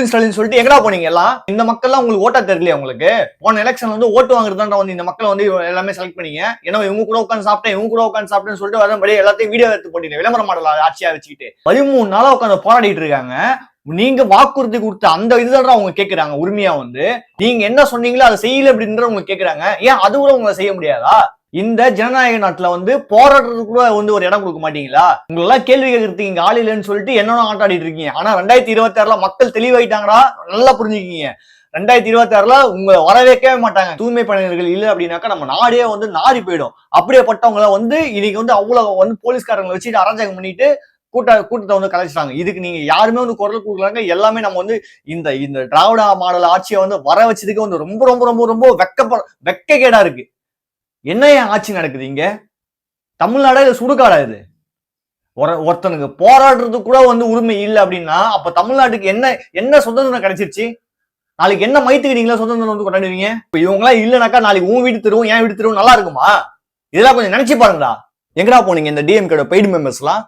ஸ்டாலின் சொல்லிட்டு எங்கடா போனீங்க எல்லாம்? இந்த மக்கள் எல்லாம் உங்களுக்கு ஓட்டா தெரியலையா? உங்களுக்கு போன எலெக்ஷன் வந்து ஓட்டு வாங்குறதுதான் வந்து இந்த மக்களை வந்து எல்லாமே செலக்ட் பண்ணீங்க. ஏன்னா இவங்க கூட உட்காந்து சாப்பிட்டேன், இவங்க கூட உட்காந்து சாப்பிட்டேன்னு சொல்லிட்டு வரபடி எல்லாத்தையும் வீடியோ எடுத்து போட்டீங்க. விளம்பர மாடல் ஆட்சியா வச்சுக்கிட்டு 13 நாளா உட்காந்து போராடிட்டு இருக்காங்க. நீங்க வாக்குறுதி கொடுத்த அந்த இதுதான் அவங்க கேட்கிறாங்க. உரிமையா வந்து நீங்க என்ன சொன்னீங்களோ அதை செய்யல அப்படின்ற அவங்க கேட்கிறாங்க. ஏன் அது கூட உங்களை செய்ய முடியாதா? இந்த ஜனநாயக நாட்டுல வந்து போராடுறதுக்கு கூட வந்து ஒரு இடம் கொடுக்க மாட்டீங்களா? உங்களெல்லாம் கேள்வி கேட்கறதுக்கு இங்க ஆள் இல்லைன்னு சொல்லிட்டு என்னென்ன ஆட்டாடிட்டு இருக்கீங்க. ஆனா 2026 மக்கள் தெளிவாயிட்டாங்களா? நல்லா புரிஞ்சுக்கிங்க. 2026 உங்களை வரவேற்கவே மாட்டாங்க. தூய்மை பணியாளர்கள் இல்லை அப்படின்னாக்கா நம்ம நாடே வந்து நாரி போயிடும். அப்படியேப்பட்டவங்களை வந்து இன்னைக்கு வந்து அவ்வளவு வந்து போலீஸ்காரங்களை வச்சுட்டு அராஜகம் பண்ணிட்டு கூட்டத்தை வந்து கலைச்சிட்டாங்க. இதுக்கு நீங்க யாருமே வந்து குரல் கொடுக்குறாங்க. எல்லாமே நம்ம வந்து இந்த திராவிட மாடல் ஆட்சியை வந்து வர வச்சதுக்கு வந்து ரொம்ப ரொம்ப ரொம்ப ரொம்ப வெக்கக்கேடா இருக்கு. என்ன ஆட்சி நடக்குது இங்க? தமிழ்நாடா இது சுடுகாடா? இது ஒருத்தனுக்கு போராடுறதுக்கு கூட வந்து உரிமை இல்லை அப்படின்னா அப்ப தமிழ்நாட்டுக்கு என்ன சுதந்திரம் கிடைச்சிருச்சு? நாளைக்கு என்ன மைத்துக்கு நீங்களா சுதந்திரம் வந்து கொண்டாடுவீங்க? இப்ப இவங்க எல்லாம் இல்லைனாக்கா நாளைக்கு உன் வீட்டு தெருவும் என் வீட்டு தெருவும் நல்லா இருக்குமா? இதெல்லாம் கொஞ்சம் நினைச்சு பாருங்கடா. எங்கடா போனீங்க இந்த டிஎம்கேட பெய்டு மெம்பர்ஸ் எல்லாம்?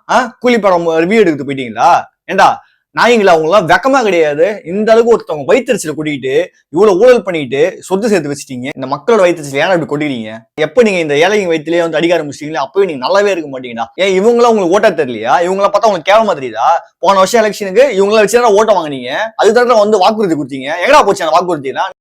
கூலி படம் ரிவ்யூ எடுத்து போயிட்டீங்களா? ஏண்டா நாயங்களா? அவங்க எல்லாம் வெக்கமா கிடையாது. இந்த அளவுக்கு ஒருத்தவங்க வயிற்றுச்சல கூட்டிட்டு இவ்வளவு ஊழல் பண்ணிட்டு சொத்து சேர்த்து வச்சுட்டீங்க. இந்த மக்களோட வயிற்றுச்சல ஏன்னா இப்படி கொட்டிக்கிறீங்க? எப்ப நீங்க இந்த ஏழைங்க வயிற்றுலயே வந்து அடிக்க ஆரம்பிச்சிட்டீங்களா அப்பவே நீங்க நல்லாவே இருக்க மாட்டீங்கடா. ஏன் இவங்களாம் உங்களுக்கு ஓட்டா தெரியலையா? இவங்கள பார்த்தா உங்களுக்கு கேவலமா தெரியுதா? போன வருஷம் எலெக்ஷனுக்கு இவங்கள வச்சுதான் ஓட்ட வாங்கினீங்க. அதுதான் வந்து வாக்குறுதி கொடுத்தீங்க. எங்கடா போச்சு அந்த வாக்குறுதி எல்லாம்?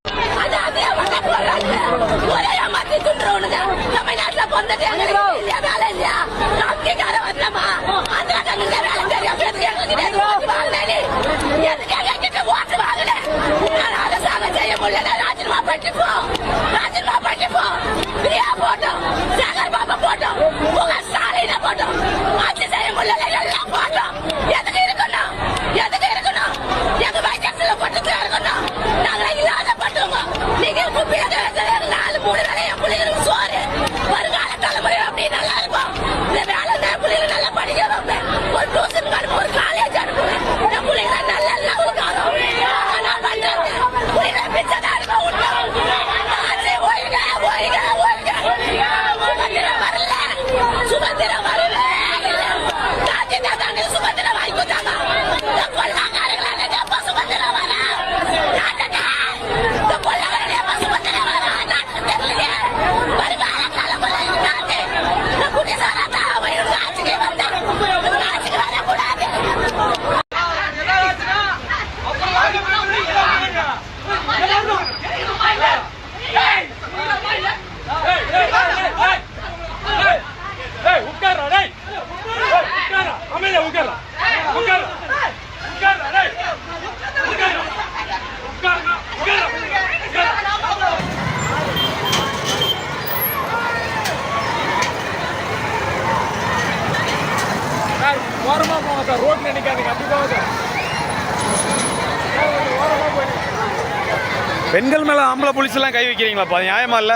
பெண்கள் மேல ஆம்பளை போலீஸ் எல்லாம் கை வைக்கிறீங்களா? நியாயமா இல்ல?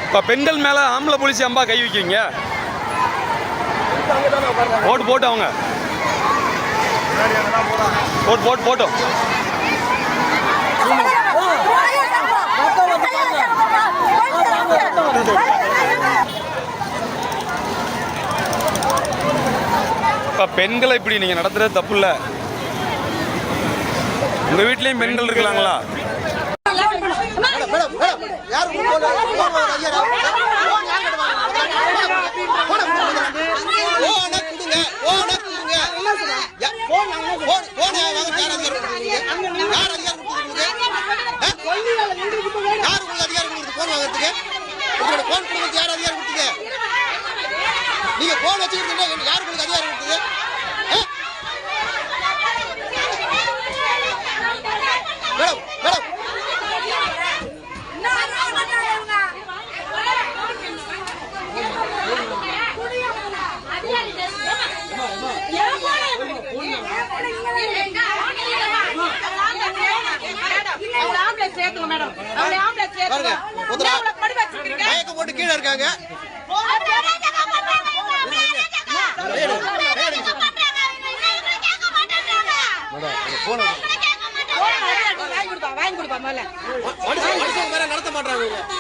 இப்ப பெண்கள் மேல ஆம்பளை போலீஸ் அம்பா கை வைக்கிறீங்க. போட்டு அவங்க போட்டோம். இப்ப பெண்களை இப்படி நீங்க நடத்துறது தப்பு இல்ல. உங்க வீட்லயும் பெண்கள் இருக்கலாங்களா? நீங்க போன் வச்சுக்கிட்டு யாரு உங்களுக்கு அதிகாரம் கொடுத்தது? மயக்க போட்டு கீழே இருக்காங்க. நடத்த மாட்டாங்க.